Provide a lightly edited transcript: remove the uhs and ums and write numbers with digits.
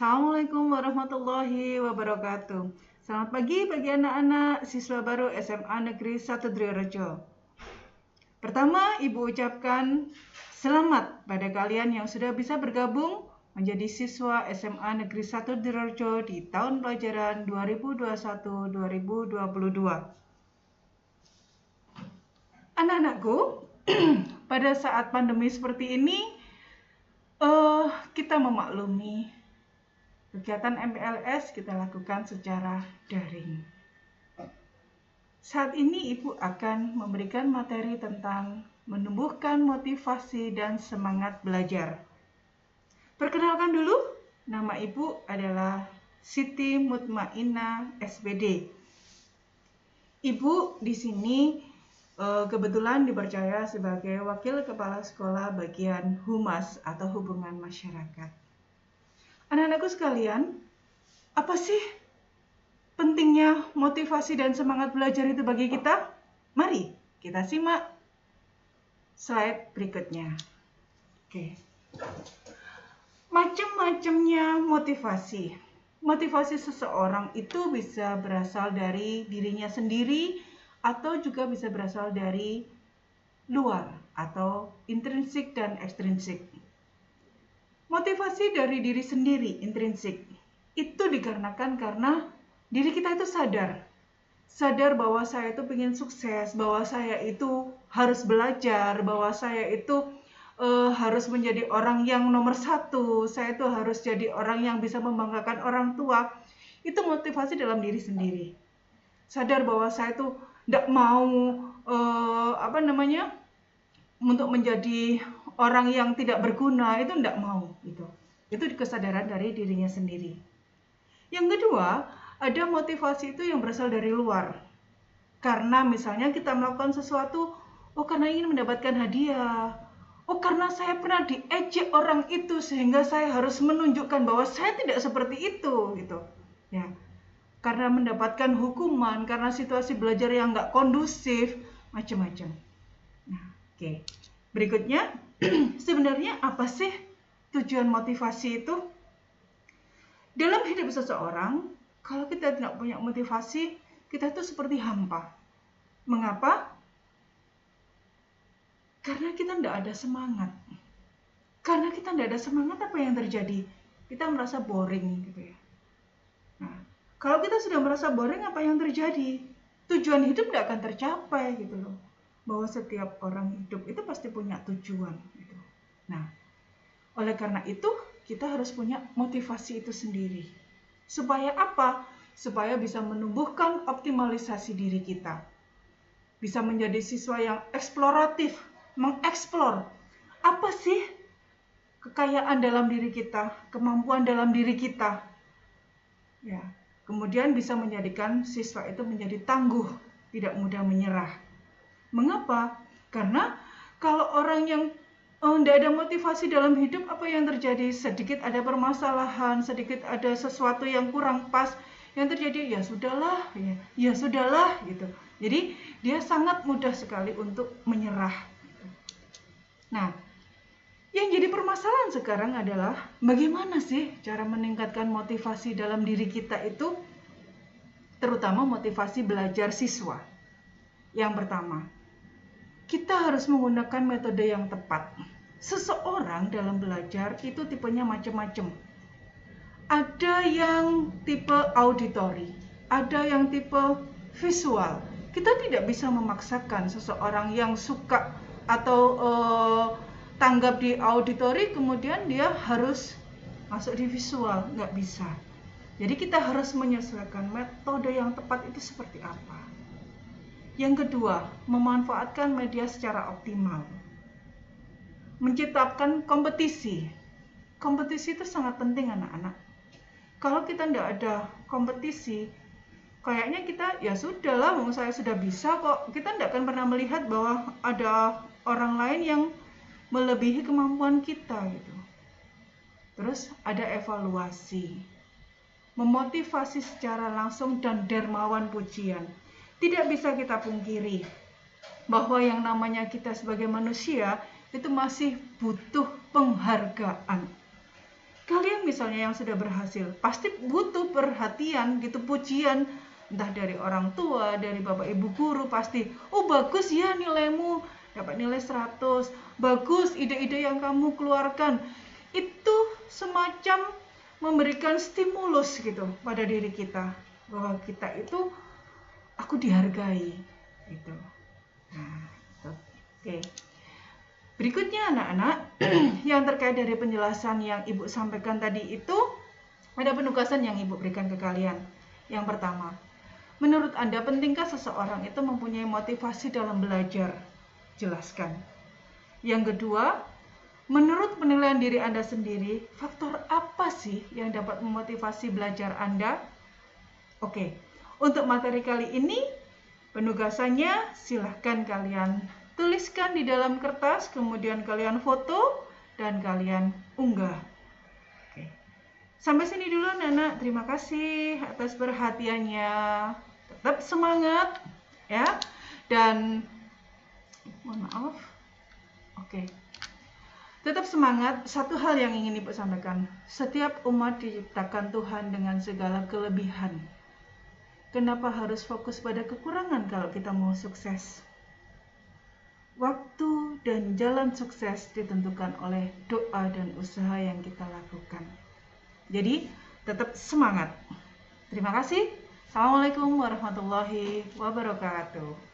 Assalamualaikum warahmatullahi wabarakatuh. Selamat pagi bagi anak-anak siswa baru SMA Negeri 1 Triorejo. Pertama, Ibu ucapkan selamat pada kalian yang sudah bisa bergabung menjadi siswa SMA Negeri 1 Triorejo di tahun pelajaran 2021-2022. Anak-anakku, pada saat pandemi seperti ini, kita memaklumi kegiatan MPLS kita lakukan secara daring. Saat ini Ibu akan memberikan materi tentang menumbuhkan motivasi dan semangat belajar. Perkenalkan dulu, nama Ibu adalah Siti Mutmainah SPD. Ibu di sini kebetulan dipercaya sebagai Wakil Kepala Sekolah Bagian Humas atau Hubungan Masyarakat. Anak-anakku sekalian, apa sih pentingnya motivasi dan semangat belajar itu bagi kita? Mari kita simak slide berikutnya. Oke. Macam-macamnya motivasi. Motivasi seseorang itu bisa berasal dari dirinya sendiri atau juga bisa berasal dari luar atau intrinsik dan ekstrinsik. Motivasi dari diri sendiri, intrinsik, itu dikarenakan karena diri kita itu sadar bahwa saya itu ingin sukses, bahwa saya itu harus belajar, bahwa saya itu harus menjadi orang yang nomor satu, saya itu harus jadi orang yang bisa membanggakan orang tua. Itu motivasi dalam diri sendiri. Sadar bahwa saya itu tidak mau untuk menjadi orang yang tidak berguna, itu tidak mau. Itu kesadaran dari dirinya sendiri. Yang kedua, ada motivasi itu yang berasal dari luar. Karena misalnya kita melakukan sesuatu, karena ingin mendapatkan hadiah. Karena saya pernah diejek orang itu sehingga saya harus menunjukkan bahwa saya tidak seperti itu, gitu. Ya. Karena mendapatkan hukuman, karena situasi belajar yang nggak kondusif, macam-macam. Nah, oke. Berikutnya, sebenarnya apa sih tujuan motivasi itu? Dalam hidup seseorang, kalau kita tidak punya motivasi, kita itu seperti hampa. Mengapa? Karena kita tidak ada semangat. Karena kita tidak ada semangat, apa yang terjadi? Kita merasa boring, gitu ya. Nah, kalau kita sudah merasa boring, apa yang terjadi? Tujuan hidup tidak akan tercapai, gitu loh. Bahwa setiap orang hidup itu pasti punya tujuan, gitu. Nah, oleh karena itu, kita harus punya motivasi itu sendiri. Supaya apa? Supaya bisa menumbuhkan optimalisasi diri kita. Bisa menjadi siswa yang eksploratif, mengeksplor. Apa sih kekayaan dalam diri kita, kemampuan dalam diri kita? Ya, kemudian bisa menjadikan siswa itu menjadi tangguh, tidak mudah menyerah. Mengapa? Karena kalau orang yang tidak ada motivasi dalam hidup, apa yang terjadi? Sedikit ada permasalahan, sedikit ada sesuatu yang kurang pas, yang terjadi ya sudahlah gitu. Jadi dia sangat mudah sekali untuk menyerah. Nah, yang jadi permasalahan sekarang adalah bagaimana sih cara meningkatkan motivasi dalam diri kita itu, terutama motivasi belajar siswa. Yang pertama, kita harus menggunakan metode yang tepat. Seseorang dalam belajar itu tipenya macam-macam. Ada yang tipe auditory, ada yang tipe visual. Kita tidak bisa memaksakan seseorang yang suka atau tanggap di auditory kemudian dia harus masuk di visual, nggak bisa. Jadi kita harus menyesuaikan metode yang tepat itu seperti apa. Yang kedua, memanfaatkan media secara optimal. Menciptakan kompetisi. Kompetisi itu sangat penting anak-anak. Kalau kita tidak ada kompetisi, kayaknya kita ya sudahlah, saya sudah bisa kok. Kita tidak akan pernah melihat bahwa ada orang lain yang melebihi kemampuan kita gitu. Terus ada evaluasi. Memotivasi secara langsung dan dermawan pujian. Tidak bisa kita pungkiri bahwa yang namanya kita sebagai manusia itu masih butuh penghargaan. Kalian kalian misalnya yang sudah berhasil, pasti butuh perhatian gitu, pujian entah dari orang tua, dari bapak ibu guru, pasti, oh bagus ya nilaimu, dapat nilai 100, bagus ide-ide yang kamu keluarkan. Itu semacam memberikan stimulus gitu pada diri kita, bahwa kita itu, aku dihargai gitu. Nah, oke. Berikutnya anak-anak, yang terkait dari penjelasan yang Ibu sampaikan tadi itu, ada penugasan yang Ibu berikan ke kalian. Yang pertama, menurut Anda pentingkah seseorang itu mempunyai motivasi dalam belajar? Jelaskan. Yang kedua, menurut penilaian diri Anda sendiri, faktor apa sih yang dapat memotivasi belajar Anda? Oke, untuk materi kali ini, penugasannya silahkan kalian tuliskan di dalam kertas, kemudian kalian foto, dan kalian unggah. Oke. Sampai sini dulu anak-anak, terima kasih atas perhatiannya. Tetap semangat ya. Dan mohon maaf. Oke. Tetap semangat. Satu hal yang ingin Ibu sampaikan, setiap umat diciptakan Tuhan dengan segala kelebihan. Kenapa harus fokus pada kekurangan kalau kita mau sukses? Waktu dan jalan sukses ditentukan oleh doa dan usaha yang kita lakukan. Jadi, tetap semangat. Terima kasih. Assalamualaikum warahmatullahi wabarakatuh.